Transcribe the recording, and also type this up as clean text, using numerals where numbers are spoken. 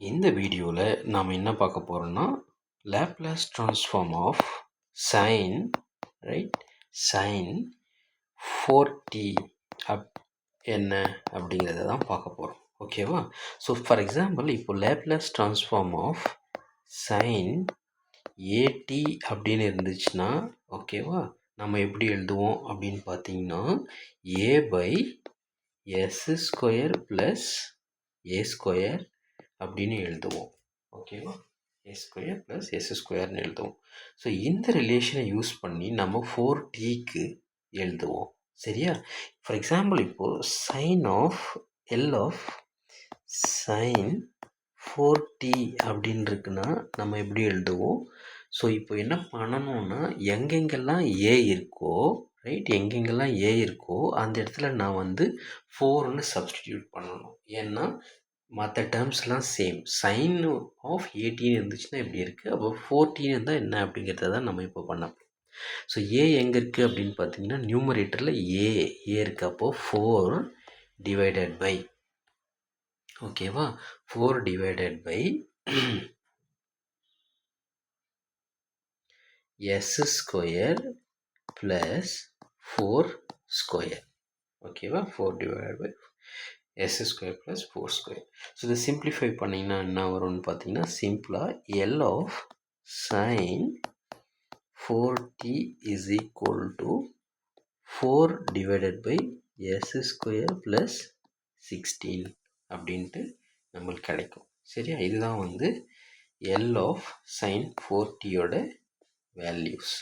இந்த வீடியோவில் நாம் என்ன பார்க்க போகிறோம்னா Laplace transform of sine sine 4t என்ன அப்படிங்கிறத தான் பார்க்க போகிறோம். ஓகேவா? ஸோ ஃபார் எக்ஸாம்பிள் இப்போ Laplace transform of sine A T அப்படின்னு இருந்துச்சுன்னா ஓகேவா, நம்ம எப்படி எழுதுவோம் அப்படின்னு பார்த்தீங்கன்னா A by S square plus A square அப்படின்னு எழுதுவோம். ஓகேவா? ஏ ஸ்கொயர் ப்ளஸ் எஸ் ஸ்கொயர்னு எழுதுவோம். ஸோ இந்த ரிலேஷனை யூஸ் பண்ணி நம்ம 4tக்கு எழுதுவோம். சரியா? ஃபார் எக்ஸாம்பிள் இப்போது sine of L of sine 4t அப்படின்னு இருக்குன்னா நம்ம எப்படி எழுதுவோம்? ஸோ இப்போ என்ன பண்ணணும்னா எங்கெங்கெல்லாம் ஏ இருக்கோ எங்கெங்கெல்லாம் ஏ இருக்கோ அந்த இடத்துல நான் வந்து 4ன்னு சப்ஸ்டிடியூட் பண்ணணும். ஏன்னா மற்ற டேர்ம்ஸ்லாம் சேம். சைன் ஆஃப் 18 இருந்துச்சுன்னா இப்படி இருக்குது, அப்போ 14 இருந்தால் என்ன அப்படிங்கிறத தான் நம்ம இப்போ பண்ண போகிறோம். ஸோ ஏ எங்கே இருக்குது அப்படின்னு பார்த்தீங்கன்னா நியூமரேட்டரில் ஏ இருக்குது. அப்போது 4 டிவைடட் பை ஓகேவா 4 divided by S square plus 4 square. ஓகேவா? 4 divided by S square plus 4 square. So இதை சிம்பிளிஃபை பண்ணிங்கன்னா என்ன வரும்னு பார்த்தீங்கன்னா சிம்பிளாக L of sine 4t is equal to 4 divided by S square plus 16 அப்படின்ட்டு நம்மளுக்கு கிடைக்கும். சரியா? இதுதான் வந்து எல் ஆஃப் சைன் 4tயோட வேல்யூஸ்.